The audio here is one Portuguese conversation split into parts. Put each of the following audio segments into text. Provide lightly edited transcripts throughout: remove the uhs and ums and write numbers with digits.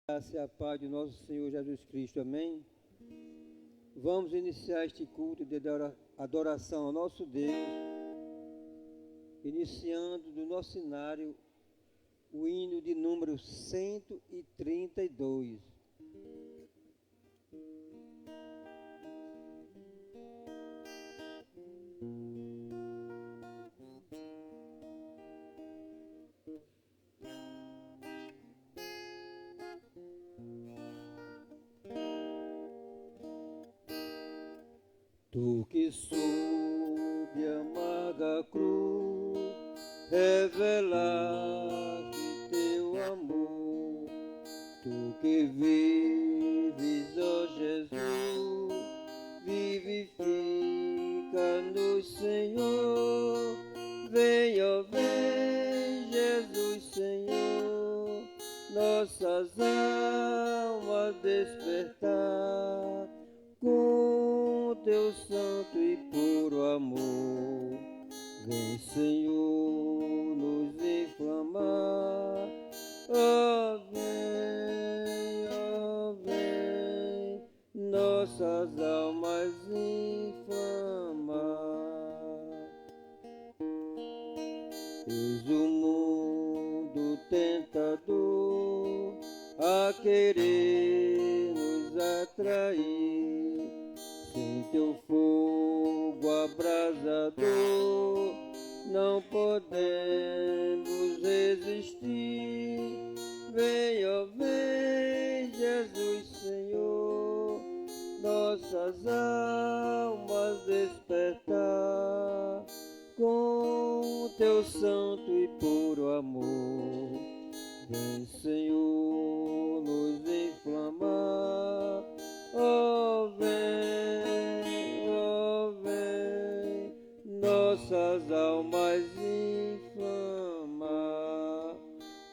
Graça e a paz de nosso Senhor Jesus Cristo, amém? Vamos iniciar este culto de adoração ao nosso Deus, iniciando do nosso cenário o hino de número 132. Tu que sob a amarga cruz revelaste teu amor, tu que vives, ó Jesus, vivifica-nos, Senhor. Vem, ó vem, Jesus, Senhor, nossas almas despertar com teu santo e puro amor. Vem, Senhor, nos inflamar. Ó vem, nossas almas inflamar. Eis o mundo tentador a querer nos atrair, sem teu fogo abrasador não podemos resistir. Vem, ó vem, Jesus, Senhor, nossas almas despertar com teu santo e puro amor. Vem, Senhor, nos inflamar. Ó vem, nossas almas inflamar.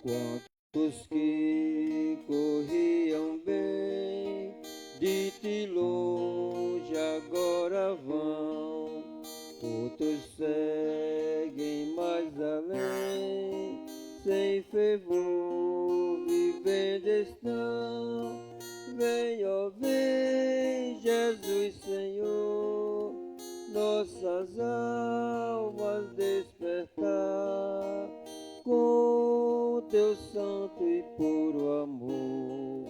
Quantos que corriam bem, de ti longe agora vão, outros seguem mais além, sem fervor vivendo estão. Vem, ó vem, Jesus, Senhor, nossas almas despertar com teu santo e puro amor.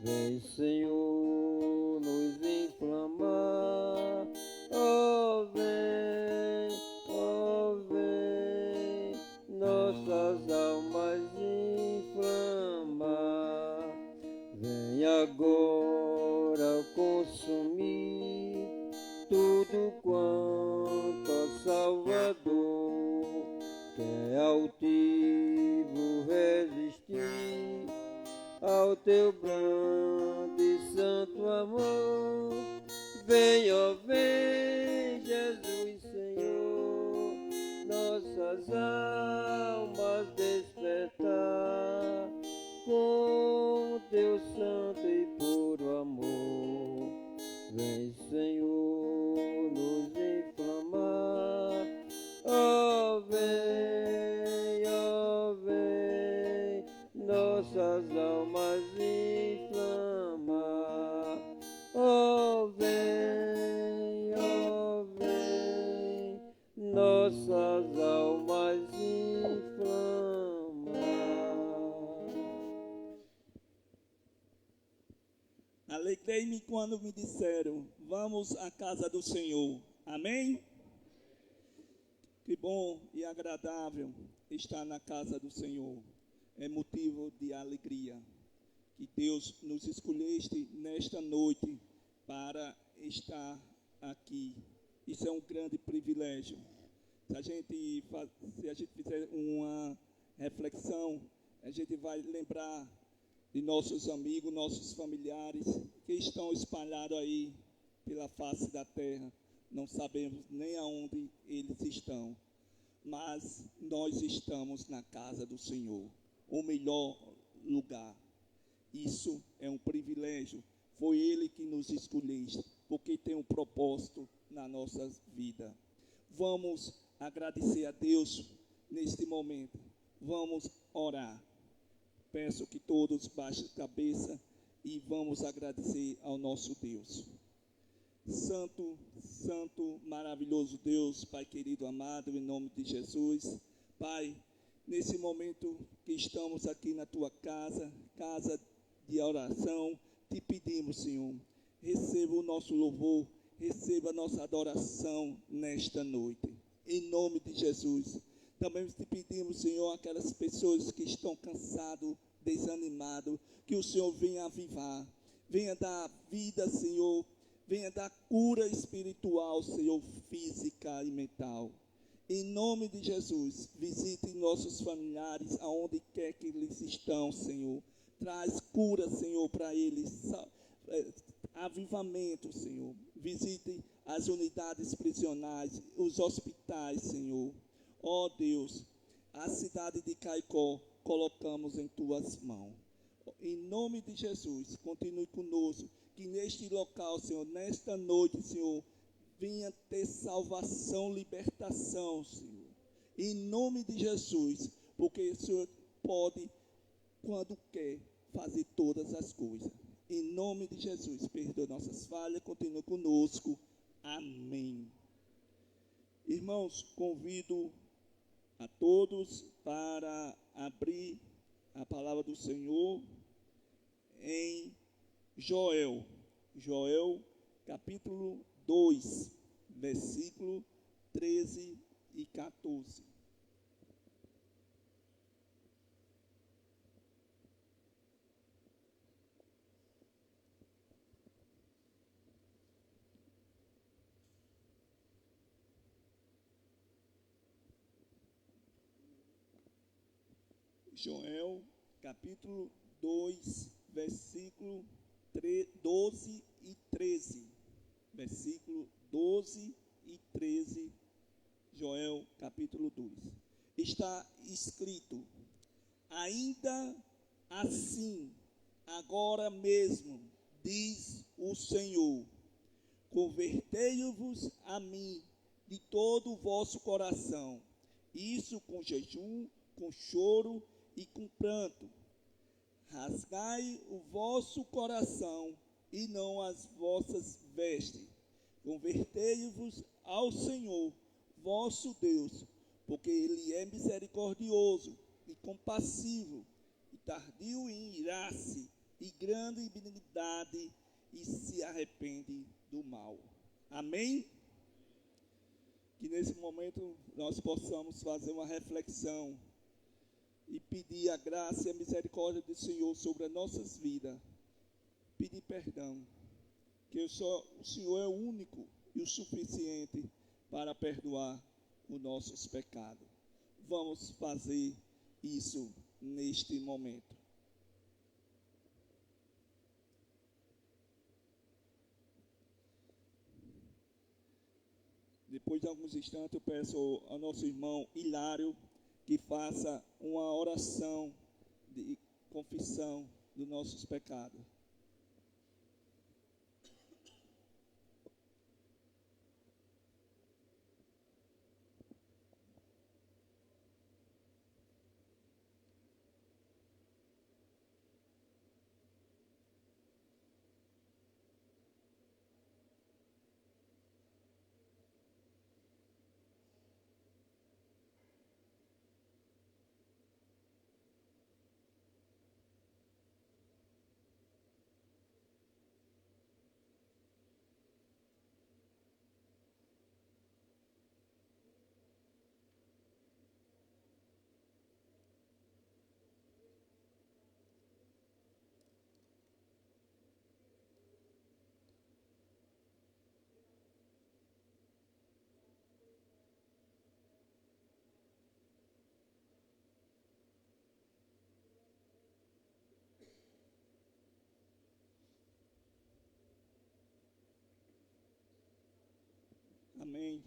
Vem, Senhor, nos inflamar. Ó vem, nossas almas inflamar. Vem agora consumir tudo quanto a Salvador quer altivo resistir ao teu brando e santo amor. Vem, ó vem, Jesus, Senhor, nossas almas despertar com teu santo e puro amor. Vem, Senhor, nos inflamar. Ó vem, nossas almas inflamar. Ó vem, nossas almas inflamar. Alegrei-me quando me disseram, vamos à casa do Senhor. Amém? Que bom e agradável estar na casa do Senhor. É motivo de alegria que Deus nos escolheste nesta noite para estar aqui. Isso é um grande privilégio. Se a gente fizer uma reflexão, a gente vai lembrar de nossos amigos, nossos familiares que estão espalhados aí pela face da terra. Não sabemos nem aonde eles estão, mas nós estamos na casa do Senhor, o melhor lugar. Isso é um privilégio. Foi Ele que nos escolheu, porque tem um propósito na nossa vida. Vamos agradecer a Deus neste momento. Vamos orar. Peço que todos baixem a cabeça e vamos agradecer ao nosso Deus. Santo, santo, maravilhoso Deus, Pai querido, amado, em nome de Jesus. Pai, nesse momento que estamos aqui na Tua casa, casa de oração, te pedimos, Senhor, receba o nosso louvor, receba a nossa adoração nesta noite. Em nome de Jesus. Também te pedimos, Senhor, aquelas pessoas que estão cansadas, desanimadas, que o Senhor venha avivar, venha dar vida, Senhor, venha dar cura espiritual, Senhor, física e mental. Em nome de Jesus, visite nossos familiares, aonde quer que eles estão, Senhor. Traz cura, Senhor, para eles, avivamento, Senhor. Visite as unidades prisionais, os hospitais, Senhor. Ó Deus, a cidade de Caicó colocamos em Tuas mãos. Em nome de Jesus, continue conosco, que neste local, Senhor, nesta noite, Senhor, venha ter salvação, libertação, Senhor. Em nome de Jesus, porque o Senhor pode, quando quer, fazer todas as coisas. Em nome de Jesus, perdoa nossas falhas, continue conosco. Amém. Irmãos, convido a todos para abrir a palavra do Senhor em Joel, capítulo 2, versículo 13 e 14. Joel, capítulo 2, versículo 12 e 13. Versículo 12 e 13, Joel, capítulo 2. Está escrito: ainda assim, agora mesmo, diz o Senhor, convertei-vos a mim de todo o vosso coração, isso com jejum, com choro e com pranto. Rasgai o vosso coração e não as vossas vestes. Convertei-vos ao Senhor, vosso Deus, porque Ele é misericordioso e compassivo, e tardio em irar-se, e grande em benignidade, e se arrepende do mal. Amém? Que nesse momento nós possamos fazer uma reflexão e pedir a graça e a misericórdia do Senhor sobre as nossas vidas. Pedir perdão, que o Senhor é o único e o suficiente para perdoar os nossos pecados. Vamos fazer isso neste momento. Depois de alguns instantes, eu peço ao nosso irmão Hilário que faça uma oração de confissão dos nossos pecados. Amém.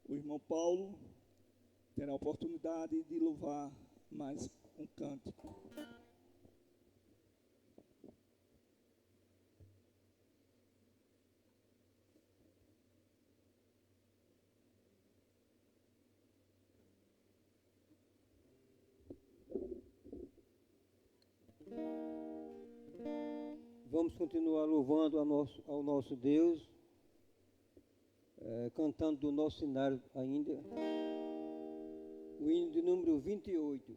O irmão Paulo terá a oportunidade de louvar mais um cântico. Vamos continuar louvando ao nosso Deus, cantando do nosso cenário ainda, o hino de número 28.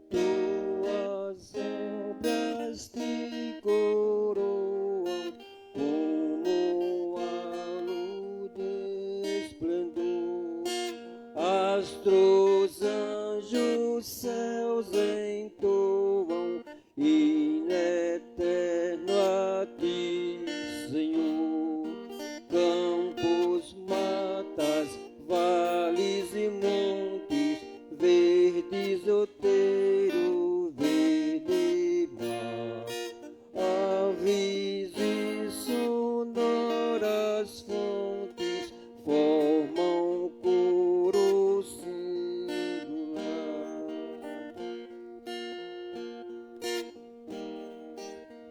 Tuas obras te coroam como a luz de esplendor, astros, anjos, céus entoam, hino eterno a ti, Senhor. Campos, matas, vales e montes, verdes outeiro, verde mar, aves e sonoras fontes formam um coro singular.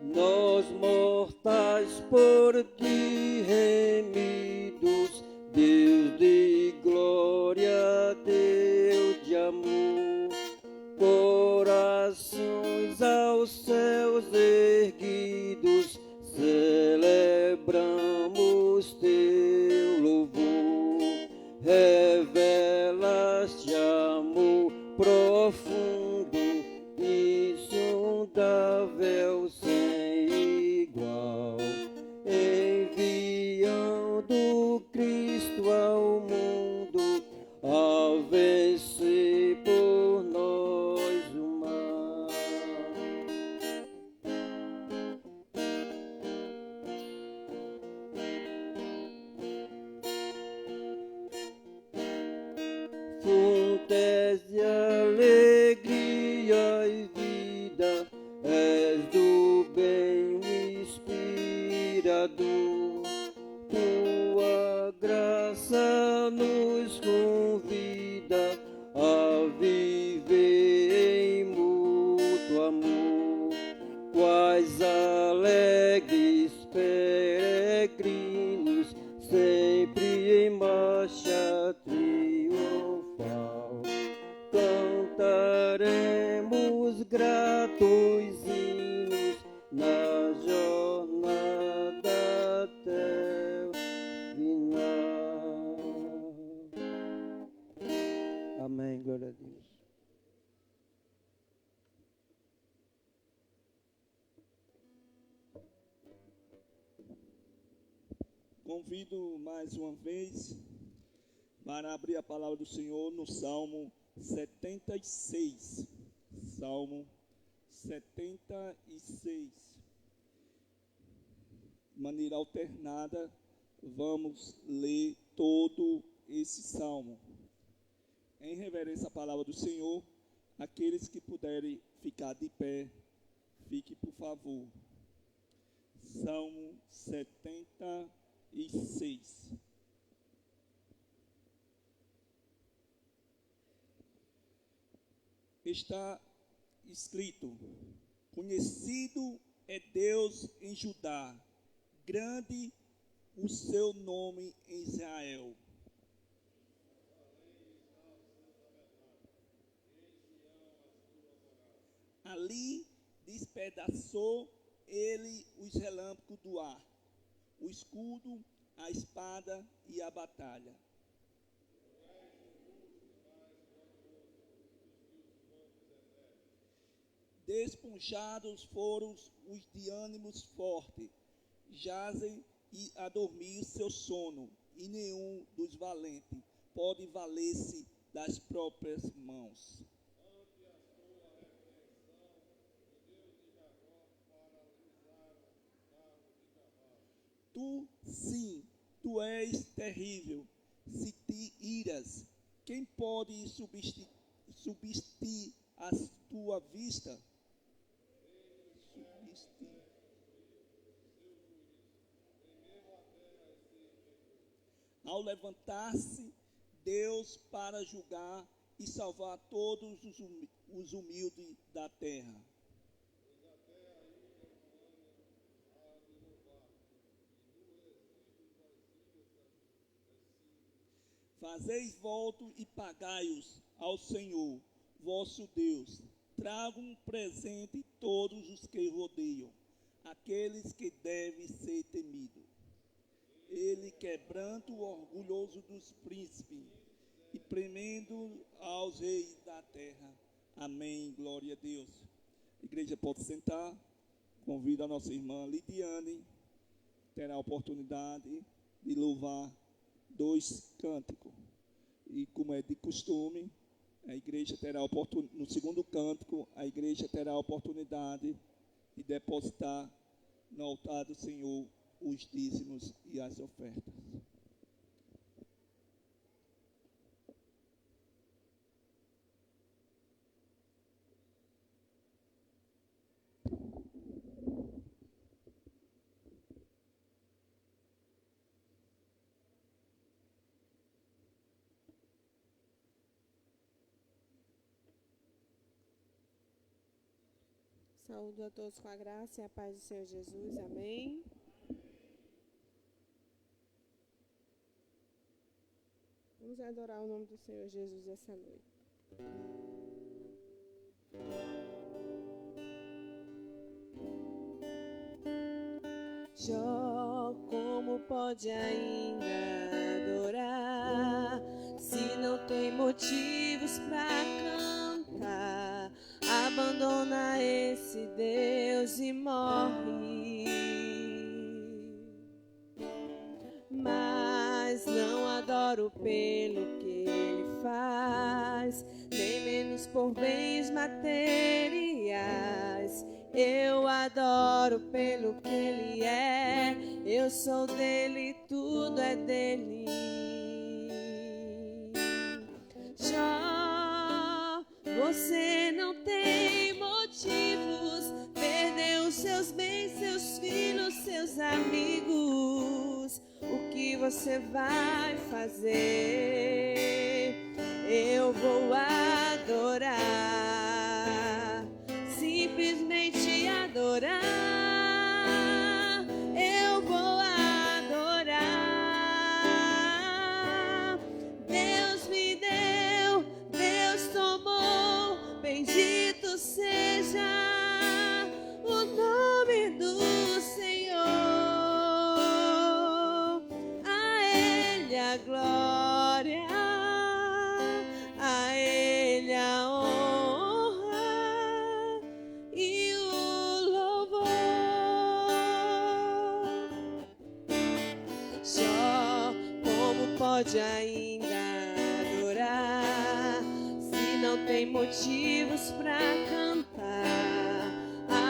Nós mortais por ti remidos, Deus de glória, Deus de amor, corações aos céus erguidos, celebramos teu louvor. Revelaste amor profundo, insondável, sem igual, enviando Cristo ao mundo a vencer por nós o mal. Fontes de alegria e vida, és do bem o inspirador. Tua graça nos convida a viver em mútuo amor. Quais alegres peregrinos, sempre em marcha triunfal, cantaremos gratos hinos na jornada até o final. Amém, glória a Deus. Convido mais uma vez para abrir a palavra do Senhor no Salmo 76. Salmo 76. De maneira alternada, vamos ler todo esse salmo. Em reverência à palavra do Senhor, aqueles que puderem ficar de pé, fique por favor. Salmo 76. Está escrito: conhecido é Deus em Judá, grande o seu nome em Israel. Ali despedaçou ele os relâmpagos do ar, o escudo, a espada e a batalha. Desponjados foram os de ânimos fortes, jazem e a dormir seu sono, e nenhum dos valentes pode valer-se das próprias mãos. Tu, sim, tu és terrível, se te iras, quem pode subsistir à tua vista? Ao levantar-se Deus para julgar e salvar todos os humildes da terra. Fazeis voto e pagai-os ao Senhor, vosso Deus. Tragam um presente todos os que rodeiam, aqueles que devem ser temidos. Ele quebranta o orgulhoso dos príncipes e premindo aos reis da terra. Amém. Glória a Deus. A igreja pode sentar. Convido a nossa irmã Lidiane. Terá a oportunidade de louvar 2 cânticos. E como é de costume, a igreja terá no segundo cântico, a igreja terá a oportunidade de depositar no altar do Senhor os dízimos e as ofertas. Saúdo a todos com a graça e a paz do Senhor Jesus. Amém. Vamos adorar o nome do Senhor Jesus essa noite. Jó, como pode ainda adorar se não tem motivos para cantar? Abandona esse Deus e morre. Mas não adoro pelo que ele faz, nem menos por bens materiais. Eu adoro pelo que ele é, eu sou dele, tudo é dele. Jó, você não tem motivos, perdeu seus bens, seus filhos, seus amigos. O que você vai fazer? Eu vou adorar, simplesmente adorar. Eu vou adorar. Deus me deu, Deus tomou, bendito seja o nome do Senhor. A Ele a glória, a Ele a honra e o louvor. Só como pode ainda adorar se não tem motivos pra cantar?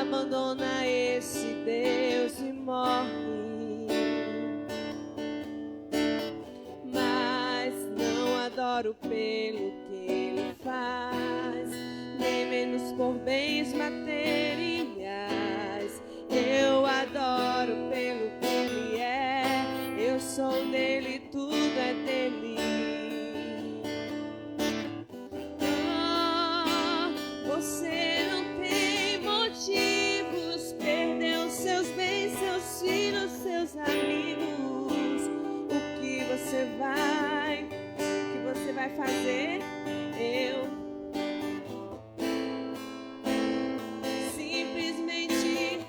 Abandona esse Deus e morre. Mas não adoro pelo que ele faz, nem menos por bens materiais. Eu adoro pelo que ele é, eu sou dele, tudo é dele. Você não tem motivos, perdeu seus bens, seus filhos, seus amigos. O que você vai fazer? Eu simplesmente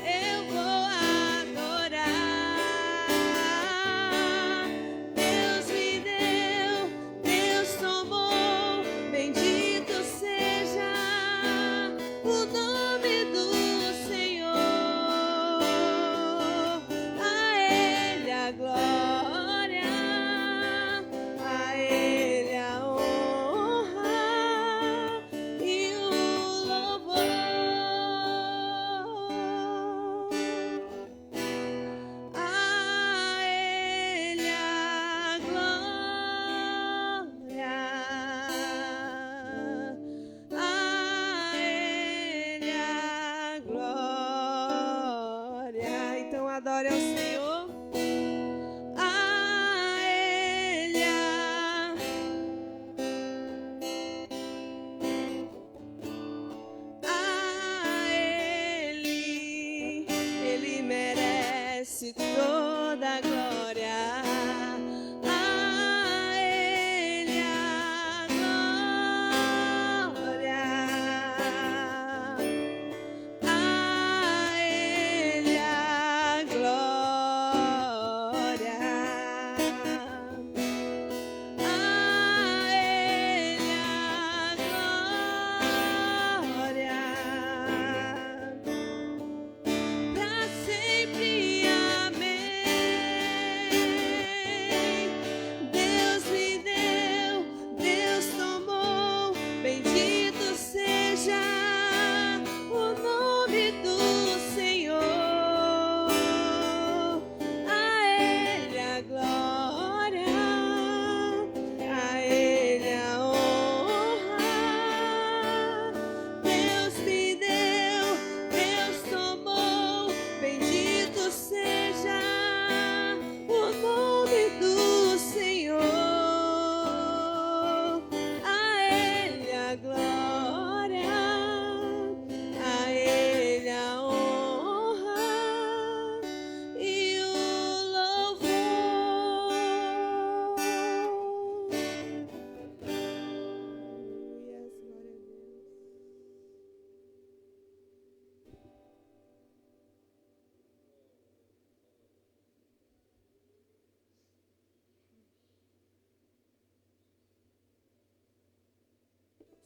eu vou adorar. Deus me deu, Deus tomou, bendito seja o nome do Senhor. A Ele a glória, a Ele a honra e o louvor. A Ele a glória, a Ele a glória. Então adore ao Senhor. A Ele Ele merece toda a glória.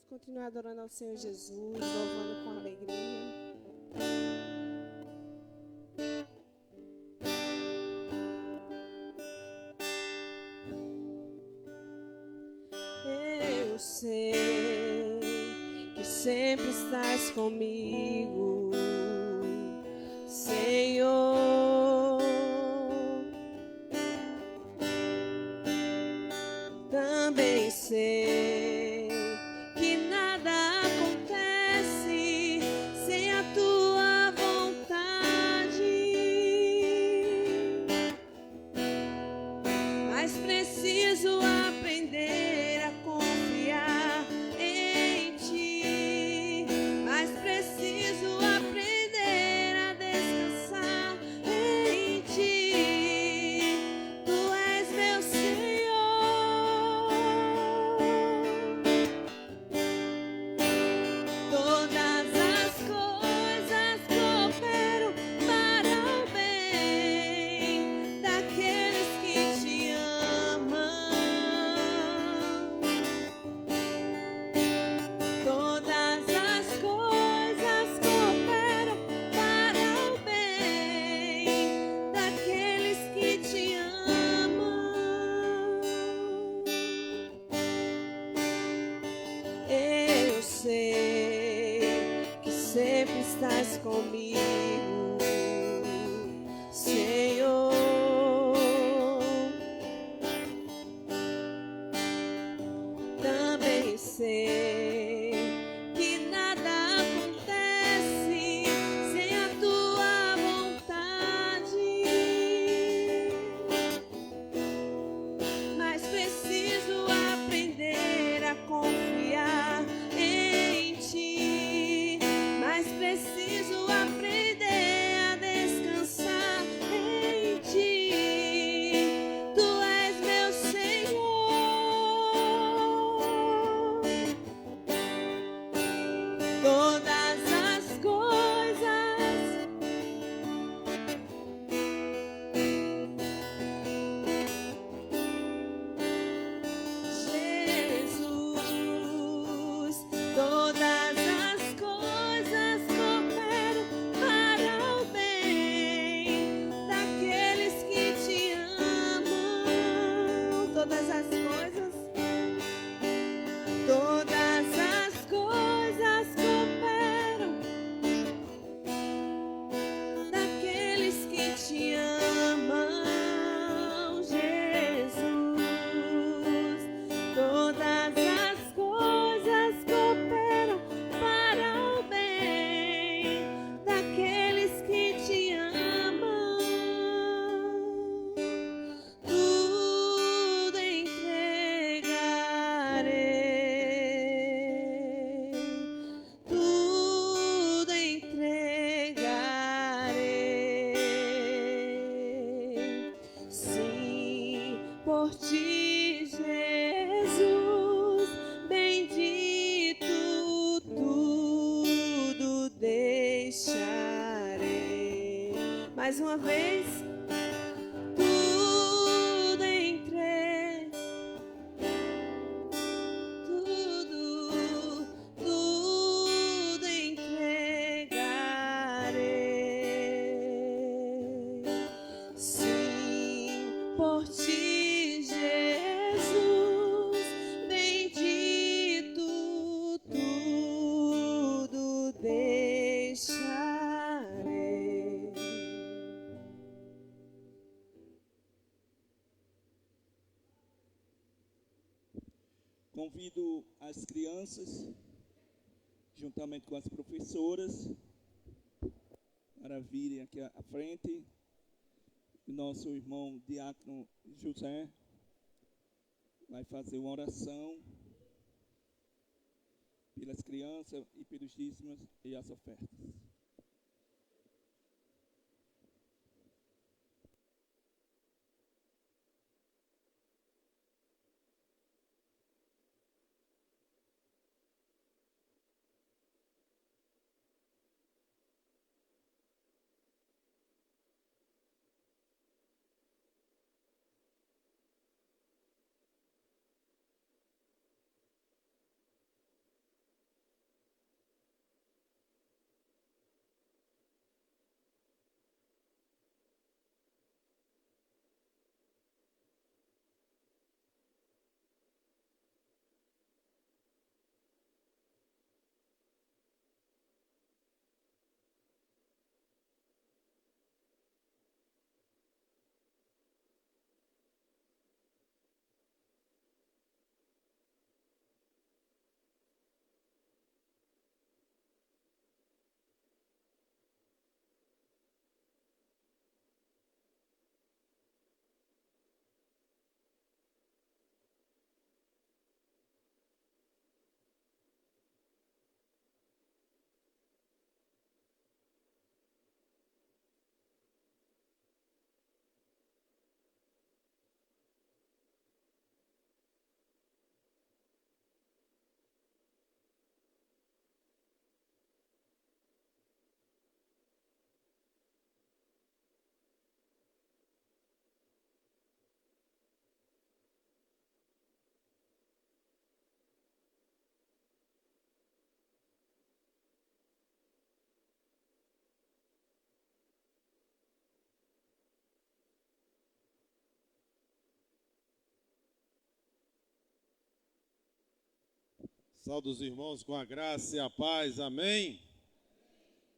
continuar adorando ao Senhor Jesus, louvando com alegria. Eu sei que sempre estás comigo, Senhor. Também sei que nada acontece sem a tua vontade, mas preciso aprender a confiar em ti, mas preciso aprender a descansar em ti. Tu és meu Senhor. Todas as coisas cooperam para o bem daqueles que te amam. Todas as coisas cooperam para o bem daqueles que te amam. Eu sei que sempre estás comigo, Senhor. Também sei que nada acontece sem a tua vontade, mas preciso aprender a confiar em ti, mas preciso aprender a descansar em ti. Tu és meu Senhor. Todas as coisas Jesus, todas as coisas cooperam para o bem daqueles que te amam. Todas as coisas cooperam daqueles que te amam, Jesus. Todas as coisas cooperam para o bem daqueles que te amam. Tudo entregarei, tudo entregarei. Sim, por ti, Jesus, bendito, tudo deixarei. Mais uma vez. Tudo entregarei. Sim, por ti, Jesus, bendito, tudo deixarei. Convido as crianças, juntamente com as professoras, para virem aqui à frente. O nosso irmão Diácono José vai fazer uma oração pelas crianças e pelos dízimos e as ofertas. Saúde os irmãos com a graça e a paz, amém?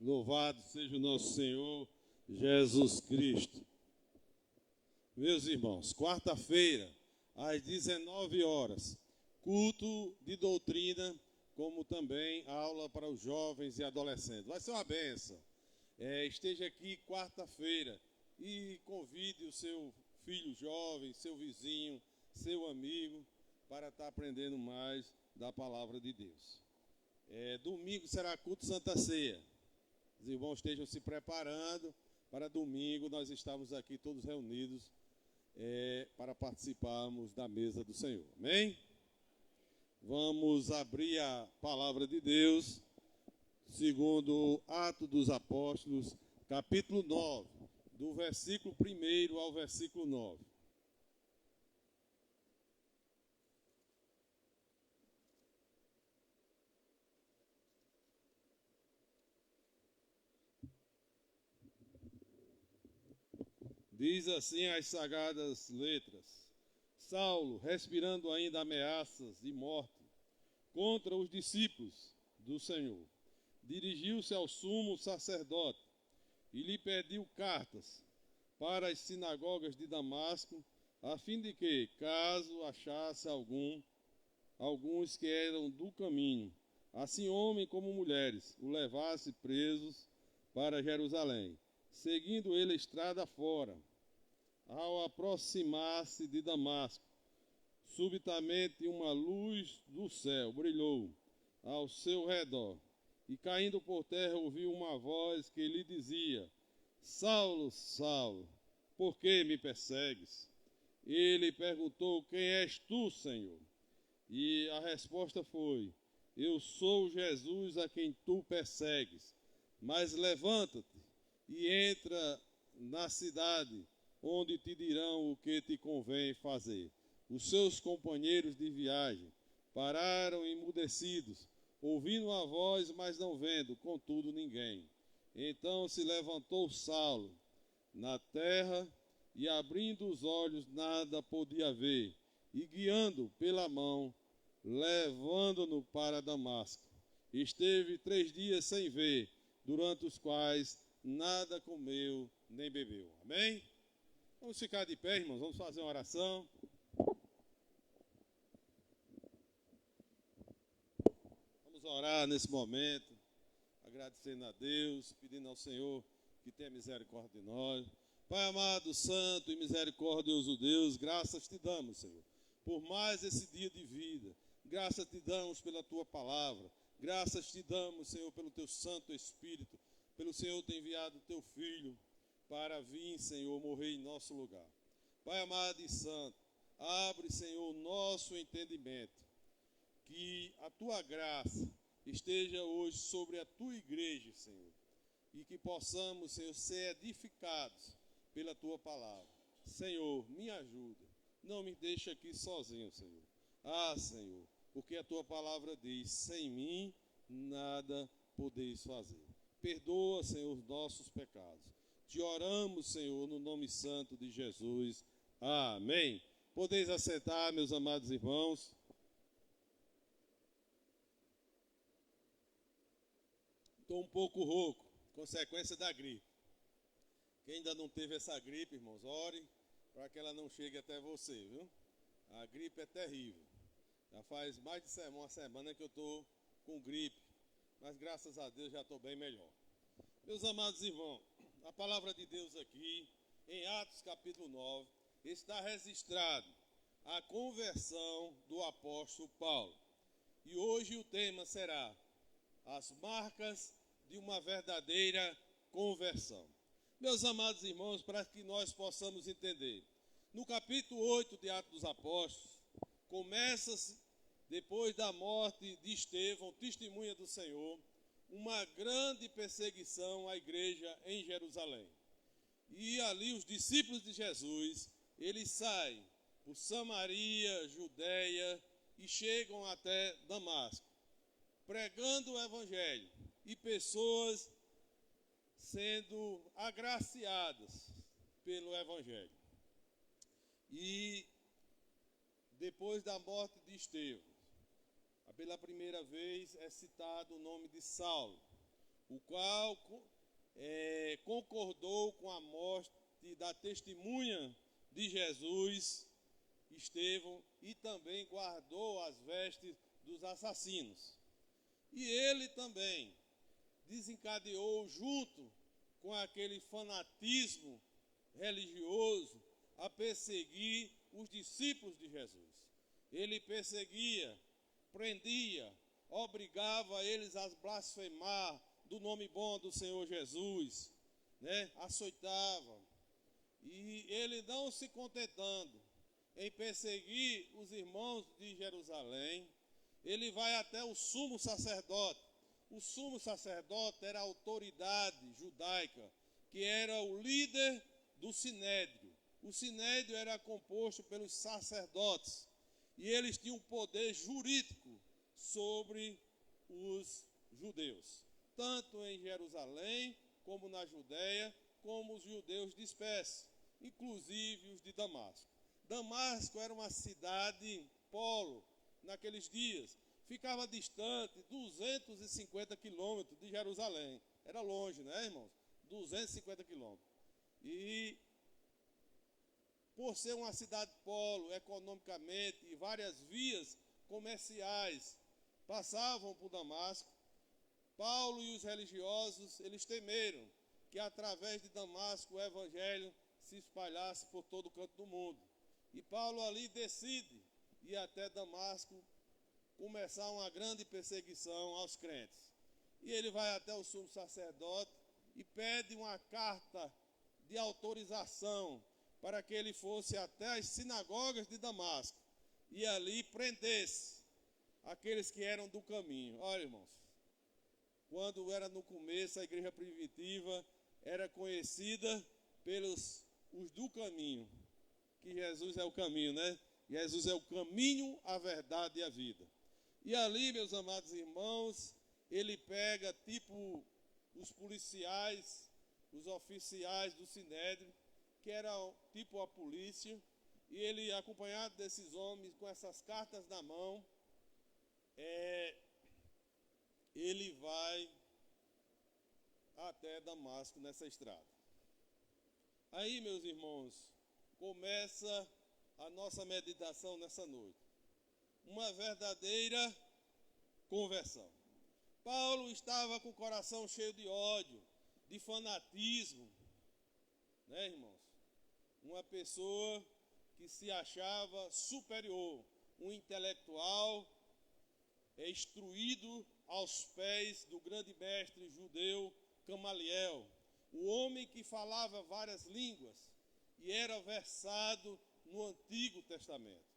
Louvado seja o nosso Senhor Jesus Cristo. Meus irmãos, quarta-feira, às 19 horas, culto de doutrina, como também aula para os jovens e adolescentes. Vai ser uma bênção. Esteja aqui quarta-feira e convide o seu filho jovem, seu vizinho, seu amigo, para estar aprendendo mais da palavra de Deus. Domingo será culto Santa Ceia. Os irmãos estejam se preparando para domingo. Nós estamos aqui todos reunidos para participarmos da mesa do Senhor. Amém? Vamos abrir a palavra de Deus, segundo Atos dos Apóstolos, capítulo 9, do versículo 1 ao versículo 9. Diz assim as sagradas letras: Saulo, respirando ainda ameaças de morte contra os discípulos do Senhor, dirigiu-se ao sumo sacerdote e lhe pediu cartas para as sinagogas de Damasco, a fim de que, caso achasse alguns que eram do caminho, assim homens como mulheres, o levasse presos para Jerusalém, seguindo ele a estrada fora. Ao aproximar-se de Damasco, subitamente uma luz do céu brilhou ao seu redor, e caindo por terra ouviu uma voz que lhe dizia: Saulo, Saulo, por que me persegues? Ele perguntou: Quem és tu, Senhor? E a resposta foi: Eu sou Jesus a quem tu persegues. Mas levanta-te e entra na cidade, onde te dirão o que te convém fazer. Os seus companheiros de viagem pararam emudecidos, ouvindo a voz, mas não vendo, contudo, ninguém. Então se levantou Saulo na terra, e abrindo os olhos nada podia ver, e guiando pela mão, levando-no para Damasco. Esteve 3 dias sem ver, durante os quais nada comeu nem bebeu. Amém? Vamos ficar de pé, irmãos, vamos fazer uma oração. Vamos orar nesse momento, agradecendo a Deus, pedindo ao Senhor que tenha misericórdia de nós. Pai amado, santo e misericordioso Deus, graças te damos, Senhor, por mais esse dia de vida. Graças te damos pela tua palavra. Graças te damos, Senhor, pelo teu Santo Espírito, pelo Senhor ter enviado o teu Filho para vir, Senhor, morrer em nosso lugar. Pai amado e santo, abre, Senhor, o nosso entendimento, que a tua graça esteja hoje sobre a tua igreja, Senhor, e que possamos, Senhor, ser edificados pela tua palavra. Senhor, me ajuda, não me deixe aqui sozinho, Senhor. Senhor, porque a tua palavra diz: sem mim nada podeis fazer. Perdoa, Senhor, os nossos pecados. Te oramos, Senhor, no nome santo de Jesus. Amém. Podeis assentar, meus amados irmãos. Estou um pouco rouco, consequência da gripe. Quem ainda não teve essa gripe, irmãos, ore para que ela não chegue até você, viu? A gripe é terrível. Já faz mais de uma semana que eu estou com gripe, mas graças a Deus já estou bem melhor. Meus amados irmãos, a palavra de Deus aqui, em Atos capítulo 9, está registrado a conversão do apóstolo Paulo. E hoje o tema será as marcas de uma verdadeira conversão. Meus amados irmãos, para que nós possamos entender, no capítulo 8 de Atos dos Apóstolos, começa-se, depois da morte de Estevão, testemunha do Senhor, uma grande perseguição à igreja em Jerusalém. E ali os discípulos de Jesus, eles saem por Samaria, Judeia e chegam até Damasco, pregando o evangelho e pessoas sendo agraciadas pelo evangelho. E depois da morte de Estevão, pela primeira vez é citado o nome de Saulo, o qual concordou com a morte da testemunha de Jesus, Estevão, e também guardou as vestes dos assassinos. E ele também desencadeou, junto com aquele fanatismo religioso, a perseguir os discípulos de Jesus. Ele perseguia, prendia, obrigava eles a blasfemar do nome bom do Senhor Jesus, açoitava. E ele, não se contentando em perseguir os irmãos de Jerusalém, ele vai até o sumo sacerdote. O sumo sacerdote era a autoridade judaica, que era o líder do sinédrio. O sinédrio era composto pelos sacerdotes, e eles tinham poder jurídico sobre os judeus, tanto em Jerusalém, como na Judéia, como os judeus dispersos, inclusive os de Damasco. Damasco era uma cidade polo naqueles dias, ficava distante 250 quilômetros de Jerusalém. Era longe, né, irmãos? 250 quilômetros. E por ser uma cidade polo economicamente, e várias vias comerciais passavam por Damasco, Paulo e os religiosos, eles temeram que através de Damasco o evangelho se espalhasse por todo o canto do mundo. E Paulo ali decide ir até Damasco, começar uma grande perseguição aos crentes. E ele vai até o sumo sacerdote e pede uma carta de autorização para que ele fosse até as sinagogas de Damasco e ali prendesse aqueles que eram do caminho. Olha, irmãos, quando era no começo, a igreja primitiva era conhecida pelos os do caminho, que Jesus é o caminho, né? Jesus é o caminho, a verdade e a vida. E ali, meus amados irmãos, ele pega tipo os policiais, os oficiais do sinédrio, que eram tipo a polícia, e ele, acompanhado desses homens, com essas cartas na mão, ele vai até Damasco nessa estrada. Aí, meus irmãos, começa a nossa meditação nessa noite. Uma verdadeira conversão. Paulo estava com o coração cheio de ódio, de fanatismo, né, irmãos? Uma pessoa que se achava superior, um intelectual instruído aos pés do grande mestre judeu Gamaliel, o homem que falava várias línguas e era versado no Antigo Testamento.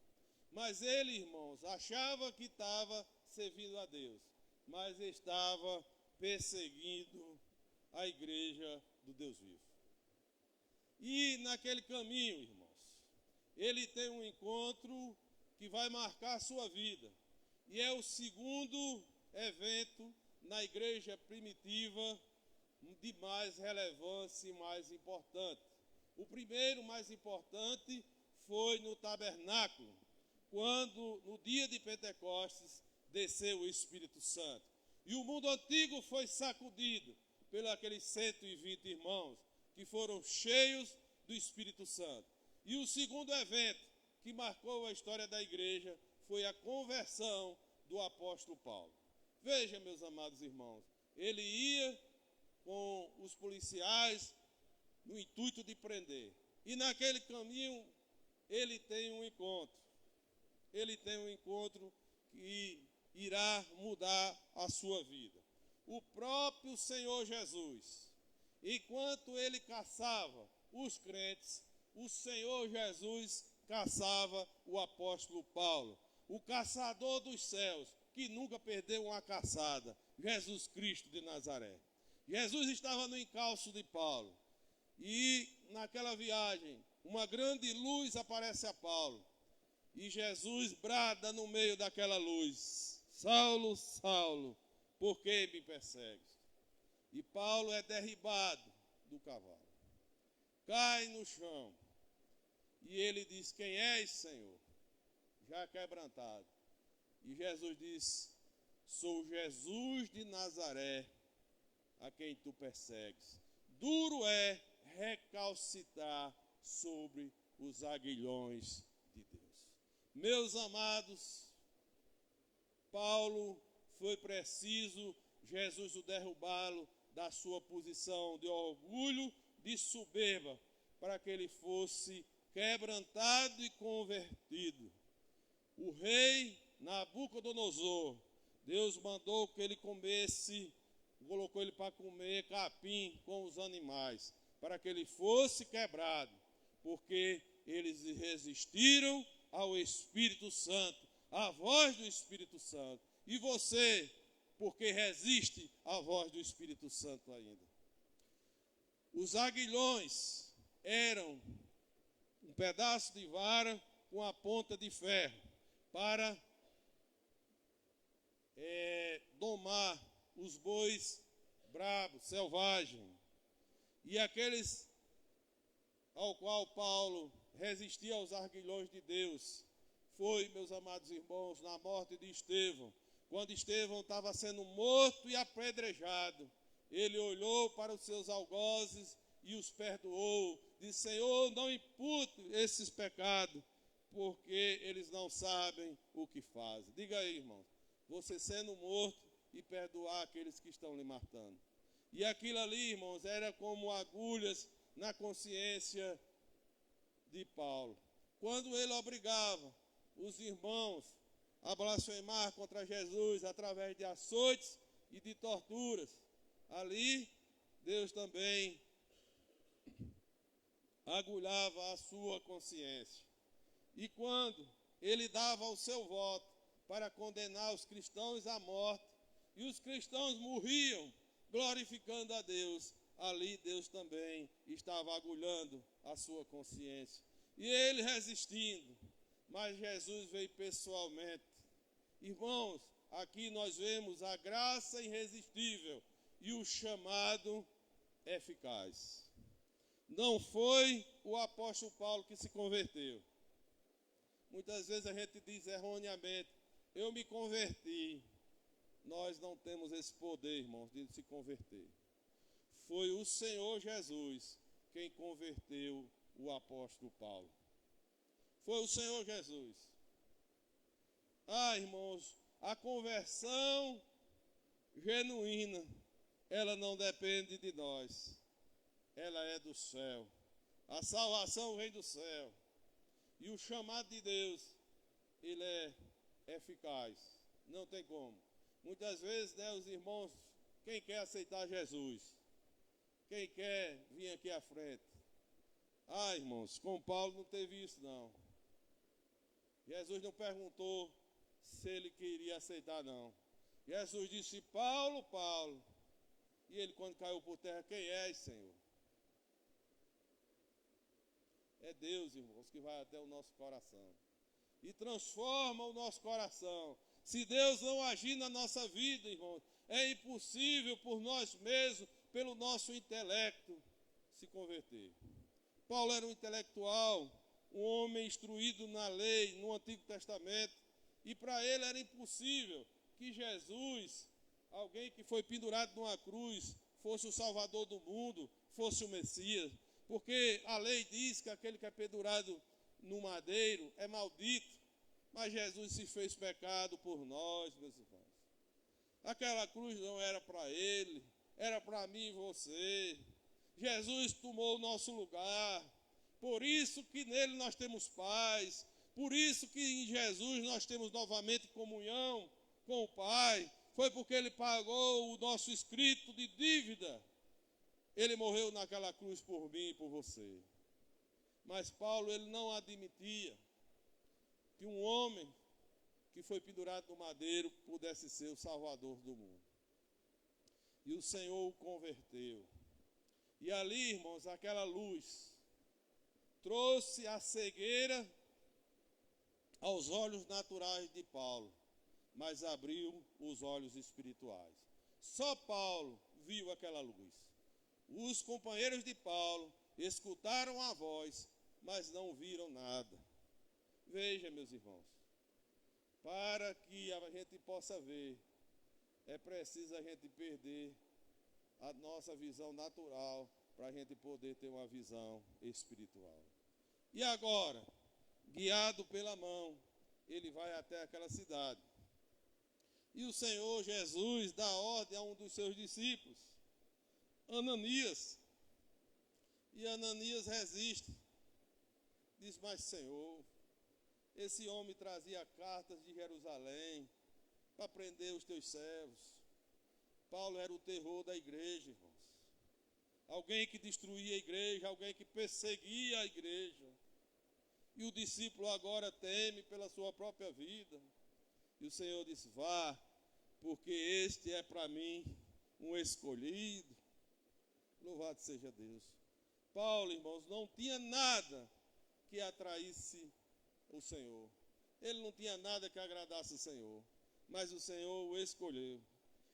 Mas ele, irmãos, achava que estava servindo a Deus, mas estava perseguindo a igreja do Deus vivo. E naquele caminho, irmãos, ele tem um encontro que vai marcar a sua vida. E é o segundo evento na igreja primitiva de mais relevância e mais importante. O primeiro, mais importante, foi no tabernáculo, quando no dia de Pentecostes desceu o Espírito Santo. E o mundo antigo foi sacudido pelos aqueles 120 irmãos que foram cheios do Espírito Santo. E o segundo evento que marcou a história da igreja foi a conversão do apóstolo Paulo. Veja, meus amados irmãos, ele ia com os policiais no intuito de prender. E naquele caminho ele tem um encontro. Ele tem um encontro que irá mudar a sua vida. O próprio Senhor Jesus, enquanto ele caçava os crentes, o Senhor Jesus caçava o apóstolo Paulo, o caçador dos céus, que nunca perdeu uma caçada, Jesus Cristo de Nazaré. Jesus estava no encalço de Paulo, e naquela viagem, uma grande luz aparece a Paulo, e Jesus brada no meio daquela luz: Saulo, Saulo, por que me persegues? E Paulo é derribado do cavalo, cai no chão, e ele diz: quem és, Senhor? Já quebrantado. E Jesus disse: sou Jesus de Nazaré, a quem tu persegues. Duro é recalcitrar sobre os aguilhões de Deus. Meus amados, Paulo foi preciso Jesus o derrubá-lo da sua posição de orgulho, de soberba, para que ele fosse quebrantado e convertido. O rei Nabucodonosor, Deus mandou que ele comesse, colocou ele para comer capim com os animais, para que ele fosse quebrado, porque eles resistiram ao Espírito Santo, à voz do Espírito Santo. E você, porque resiste à voz do Espírito Santo ainda. Os aguilhões eram um pedaço de vara com a ponta de ferro para domar os bois bravos, selvagens. E aqueles ao qual Paulo resistia aos aguilhões de Deus foi, meus amados irmãos, na morte de Estevão. Quando Estevão estava sendo morto e apedrejado, ele olhou para os seus algozes e os perdoou. Disse: Senhor, não impute esses pecados, porque eles não sabem o que fazem. Diga aí, irmão, você sendo morto e perdoar aqueles que estão lhe matando. E aquilo ali, irmãos, era como agulhas na consciência de Paulo. Quando ele obrigava os irmãos a blasfemar contra Jesus através de açoites e de torturas, ali Deus também agulhava a sua consciência. E quando ele dava o seu voto para condenar os cristãos à morte, e os cristãos morriam glorificando a Deus, ali Deus também estava agulhando a sua consciência. E ele resistindo, mas Jesus veio pessoalmente. Irmãos, aqui nós vemos a graça irresistível e o chamado eficaz. Não foi o apóstolo Paulo que se converteu. Muitas vezes a gente diz erroneamente: eu me converti. Nós não temos esse poder, irmãos, de se converter. Foi o Senhor Jesus quem converteu o apóstolo Paulo. Foi o Senhor Jesus. Irmãos, a conversão genuína, ela não depende de nós. Ela é do céu. A salvação vem do céu. E o chamado de Deus, ele é eficaz. Não tem como. Muitas vezes, né, os irmãos, quem quer aceitar Jesus? Quem quer vir aqui à frente? Irmãos, com Paulo não teve isso, não. Jesus não perguntou se ele queria aceitar, não. Jesus disse: Paulo, Paulo. E ele, quando caiu por terra: quem és, Senhor? É Deus, irmãos, que vai até o nosso coração e transforma o nosso coração. Se Deus não agir na nossa vida, irmãos, é impossível por nós mesmos, pelo nosso intelecto, se converter. Paulo era um intelectual, um homem instruído na lei, no Antigo Testamento, e para ele era impossível que Jesus, alguém que foi pendurado numa cruz, fosse o Salvador do mundo, fosse o Messias, porque a lei diz que aquele que é pendurado no madeiro é maldito, mas Jesus se fez pecado por nós, meus irmãos. Aquela cruz não era para ele, era para mim e você. Jesus tomou o nosso lugar, por isso que nele nós temos paz, por isso que em Jesus nós temos novamente comunhão com o Pai. Foi porque ele pagou o nosso escrito de dívida. Ele morreu naquela cruz por mim e por você. Mas Paulo, ele não admitia que um homem que foi pendurado no madeiro pudesse ser o Salvador do mundo. E o Senhor o converteu. E ali, irmãos, aquela luz trouxe a cegueira aos olhos naturais de Paulo, mas abriu os olhos espirituais. Só Paulo viu aquela luz. Os companheiros de Paulo escutaram a voz, mas não viram nada. Veja, meus irmãos, Para que a gente possa ver, é preciso a gente perder a nossa visão natural para a gente poder ter uma visão espiritual. E agora, guiado pela mão, ele vai até aquela cidade. E o Senhor Jesus dá ordem a um dos seus discípulos, Ananias. E Ananias resiste. Diz, mas Senhor, esse homem trazia cartas de Jerusalém para prender os teus servos. Paulo era o terror da igreja, irmãos. Alguém que destruía a igreja, alguém que perseguia a igreja. E o discípulo agora teme pela sua própria vida. E o Senhor disse, vá, porque este é para mim um escolhido. Louvado seja Deus. Paulo, irmãos, não tinha nada que atraísse o Senhor. Ele não tinha nada que agradasse o Senhor. Mas o Senhor o escolheu.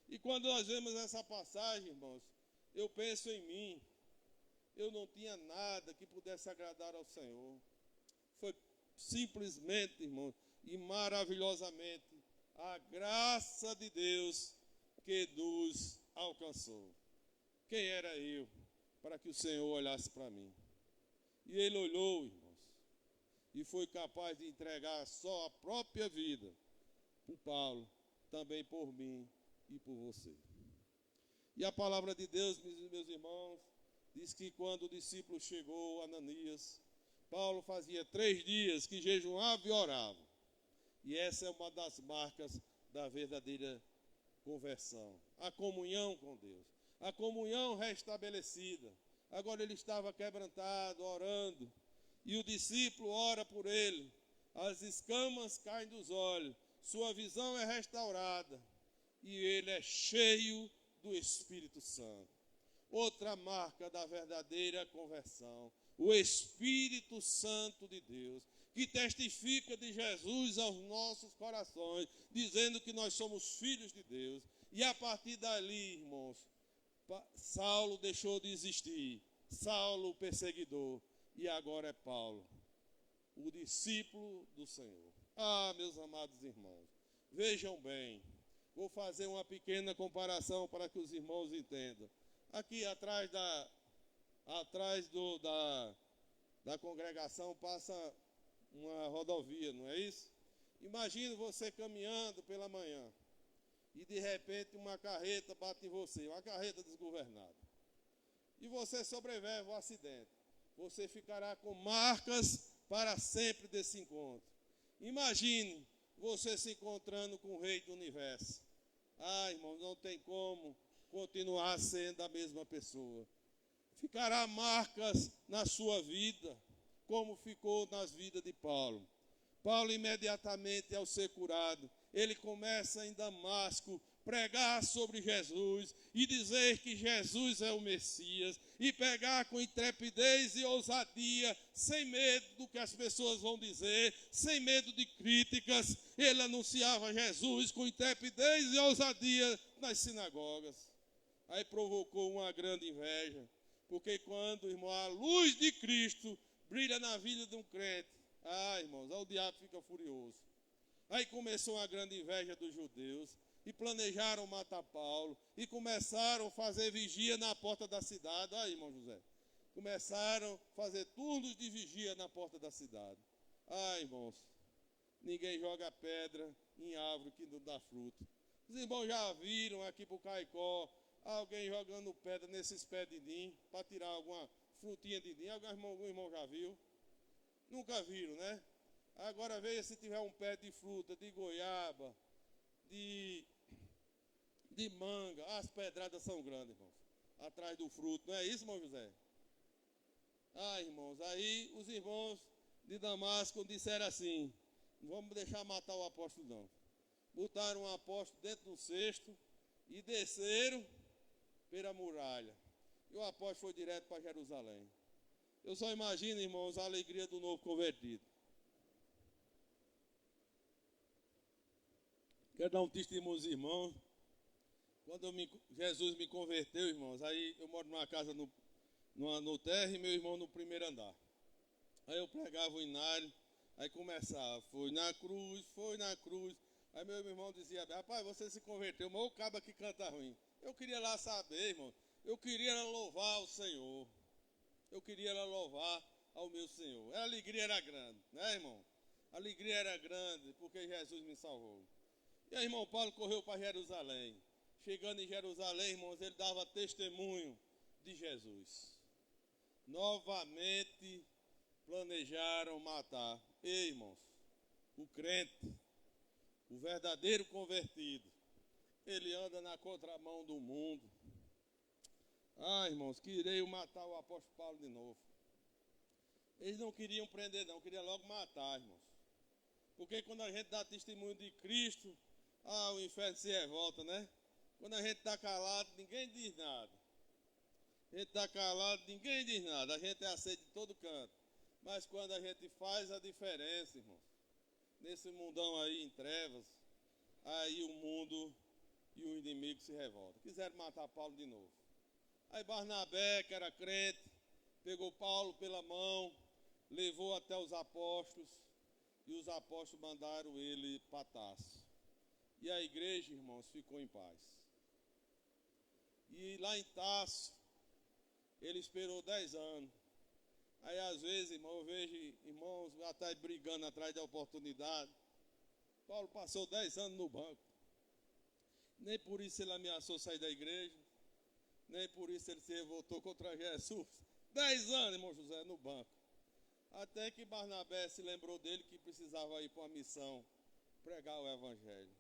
E quando nós vemos essa passagem, irmãos, eu penso em mim. Eu não tinha nada que pudesse agradar ao Senhor. Foi simplesmente, irmãos, e maravilhosamente, a graça de Deus que nos alcançou. Quem era eu para que o Senhor olhasse para mim? E ele olhou, irmãos, e foi capaz de entregar só a própria vida por Paulo, também por mim e por você. E a palavra de Deus, meus irmãos, diz que quando o discípulo chegou, Ananias, Paulo fazia 3 dias que jejuava e orava. E essa é uma das marcas da verdadeira conversão. A comunhão com Deus. A comunhão restabelecida. Agora ele estava quebrantado, orando. E o discípulo ora por ele. As escamas caem dos olhos. Sua visão é restaurada. E ele é cheio do Espírito Santo. Outra marca da verdadeira conversão. O Espírito Santo de Deus, que testifica de Jesus aos nossos corações, dizendo que nós somos filhos de Deus. E a partir dali, irmãos, Saulo deixou de existir. Saulo, o perseguidor, e agora é Paulo, o discípulo do Senhor. Ah, meus amados irmãos, vejam bem, vou fazer uma pequena comparação para que os irmãos entendam. Aqui atrás da congregação passa uma rodovia, não é isso? Imagine você caminhando pela manhã e de repente uma carreta bate em você, uma carreta desgovernada. E você sobrevive ao acidente. Você ficará com marcas para sempre desse encontro. Imagine você se encontrando com o Rei do Universo. Ah, irmãos, não tem como continuar sendo a mesma pessoa. Ficará marcas na sua vida, como ficou nas vidas de Paulo. Paulo, imediatamente ao ser curado, ele começa em Damasco pregar sobre Jesus e dizer que Jesus é o Messias e pegar com intrepidez e ousadia, sem medo do que as pessoas vão dizer, sem medo de críticas. Ele anunciava Jesus com intrepidez e ousadia nas sinagogas. Aí provocou uma grande inveja, porque quando, irmão, a luz de Cristo brilha na vida de um crente, irmãos, o diabo fica furioso. Aí começou uma grande inveja dos judeus, e planejaram matar Paulo, e começaram a fazer vigia na porta da cidade. Irmão José, começaram a fazer turnos de vigia na porta da cidade. Irmãos, ninguém joga pedra em árvore que não dá fruto. Os irmãos já viram aqui para o Caicó, alguém jogando pedra nesses pés de ninho, para tirar alguma frutinha de ninho. Algum irmão já viu? Nunca viram, né? Agora veja se tiver um pé de fruta, de goiaba, de manga. As pedradas são grandes, irmãos, atrás do fruto. Não é isso, irmão José? Irmãos, aí os irmãos de Damasco disseram assim: não vamos deixar matar o apóstolo, não. Botaram o apóstolo dentro do cesto e desceram pela muralha. E o apóstolo foi direto para Jerusalém. Eu só imagino, irmãos, a alegria do novo convertido. Quero dar um testemunho aos irmãos. Quando Jesus me converteu, irmãos, aí eu moro numa casa no térreo e meu irmão no primeiro andar. Aí eu pregava o inário, Aí começava, foi na cruz, foi na cruz. Aí meu irmão dizia, rapaz, você se converteu, mas o cabo que canta ruim. Eu queria lá saber, irmão. Eu queria louvar o Senhor. Eu queria louvar ao meu Senhor. A alegria era grande, né, irmão? A alegria era grande porque Jesus me salvou. E aí, irmão Paulo correu para Jerusalém. Chegando em Jerusalém, irmãos, ele dava testemunho de Jesus. Novamente planejaram matar. Ei, irmãos, o crente, o verdadeiro convertido, ele anda na contramão do mundo. Ah, irmãos, queriam matar o apóstolo Paulo de novo. Eles não queriam prender, não, queriam logo matar, irmãos. Porque quando a gente dá testemunho de Cristo, o inferno se revolta, né? Quando a gente está calado, ninguém diz nada. A gente está calado, ninguém diz nada. A gente é aceito de todo canto. Mas quando a gente faz a diferença, irmãos, nesse mundão aí em trevas, aí o mundo e o inimigo se revoltam. Quiseram matar Paulo de novo. Aí Barnabé, que era crente, pegou Paulo pela mão, levou até os apóstolos, e os apóstolos mandaram ele para Tarso. E a igreja, irmãos, ficou em paz. E lá em Tarso, ele esperou 10 anos. Aí às vezes, irmão, eu vejo irmãos até brigando atrás da oportunidade. Paulo passou 10 anos no banco. Nem por isso ele ameaçou sair da igreja. Nem por isso ele se revoltou contra Jesus. 10 anos, irmão José, no banco. Até que Barnabé se lembrou dele que precisava ir para uma missão, pregar o evangelho.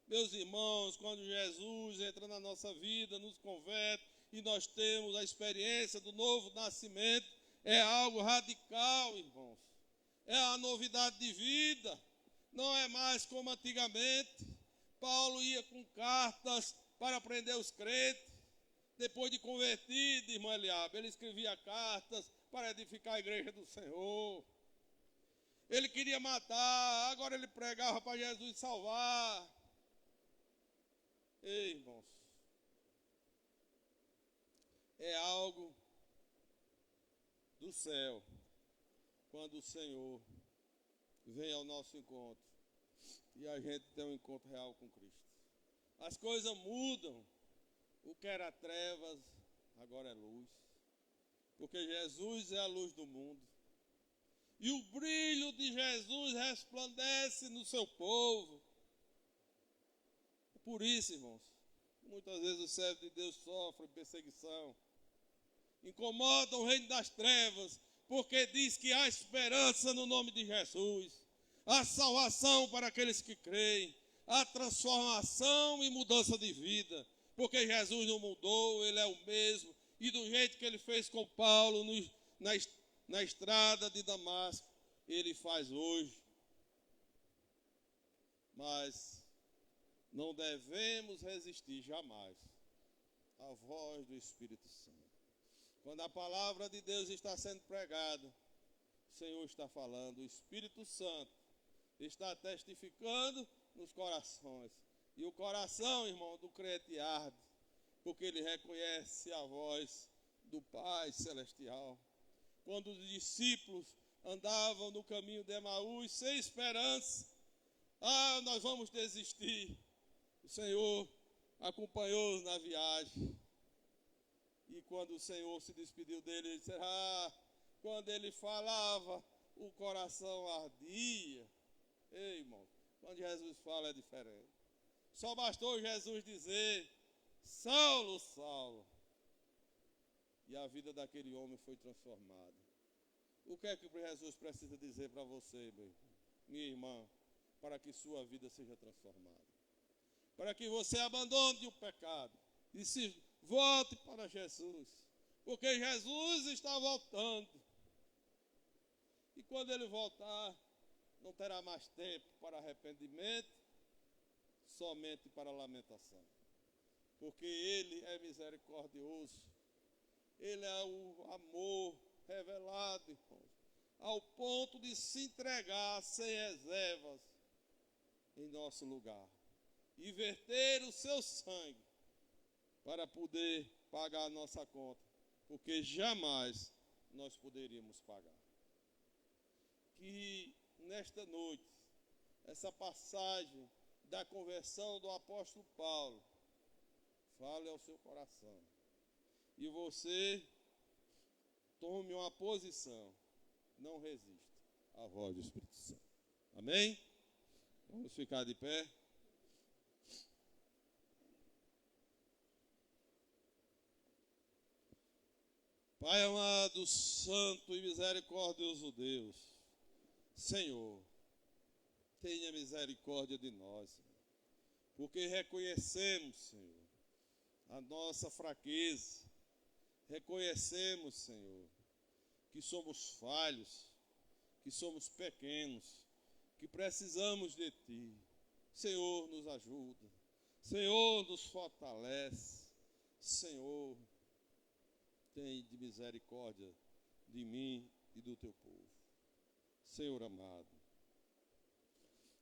Meus irmãos, quando Jesus entra na nossa vida, nos converte e nós temos a experiência do novo nascimento, é algo radical, irmãos. É a novidade de vida. Não é mais como antigamente. Paulo ia com cartas para prender os crentes. Depois de convertido, irmão Eliabe, ele escrevia cartas para edificar a igreja do Senhor. Ele queria matar, agora ele pregava para Jesus salvar. Ei, irmãos, é algo do céu quando o Senhor vem ao nosso encontro e a gente tem um encontro real com Cristo. As coisas mudam. O que era trevas, agora é luz. Porque Jesus é a luz do mundo. E o brilho de Jesus resplandece no seu povo. Por isso, irmãos, muitas vezes os servos de Deus sofrem perseguição. Incomodam o reino das trevas, porque diz que há esperança no nome de Jesus. Há salvação para aqueles que creem. Há transformação e mudança de vida. Porque Jesus não mudou, Ele é o mesmo. E do jeito que Ele fez com Paulo na estrada de Damasco, Ele faz hoje. Mas não devemos resistir jamais à voz do Espírito Santo. Quando a palavra de Deus está sendo pregada, o Senhor está falando, o Espírito Santo está testificando nos corações. E o coração, irmão, do crente arde, porque ele reconhece a voz do Pai Celestial. Quando os discípulos andavam no caminho de Emaús sem esperança, nós vamos desistir. O Senhor acompanhou-os na viagem. E quando o Senhor se despediu dele, ele disse, quando ele falava, o coração ardia. Ei, irmão, quando Jesus fala é diferente. Só bastou Jesus dizer, Saulo, Saulo. E a vida daquele homem foi transformada. O que é que Jesus precisa dizer para você, minha irmã, para que sua vida seja transformada? Para que você abandone o pecado e se volte para Jesus. Porque Jesus está voltando. E quando ele voltar, não terá mais tempo para arrependimento, somente para lamentação. Porque Ele é misericordioso. Ele é o amor revelado, irmãos, ao ponto de se entregar sem reservas em nosso lugar. E verter o seu sangue para poder pagar a nossa conta. Porque jamais nós poderíamos pagar. Que nesta noite, essa passagem da conversão do apóstolo Paulo fale ao seu coração. E você tome uma posição, não resista à voz do Espírito Santo. Amém? Vamos ficar de pé. Pai amado, santo e misericordioso Deus, Senhor, tenha misericórdia de nós, Senhor, porque reconhecemos, Senhor, a nossa fraqueza, reconhecemos, Senhor, que somos falhos, que somos pequenos, que precisamos de Ti. Senhor, nos ajuda, Senhor, nos fortalece, Senhor, tem de misericórdia de mim e do Teu povo. Senhor amado,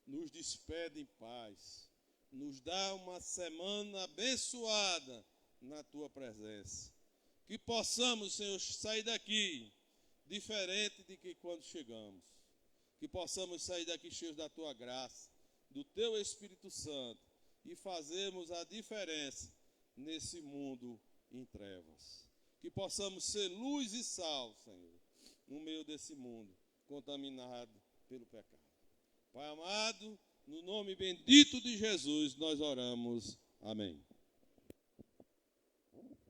nos despede em paz, nos dá uma semana abençoada na Tua presença. Que possamos, Senhor, sair daqui diferente de que quando chegamos. Que possamos sair daqui cheios da Tua graça, do Teu Espírito Santo e fazermos a diferença nesse mundo em trevas. Que possamos ser luz e sal, Senhor, no meio desse mundo contaminado pelo pecado. Pai amado, no nome bendito de Jesus nós oramos. Amém.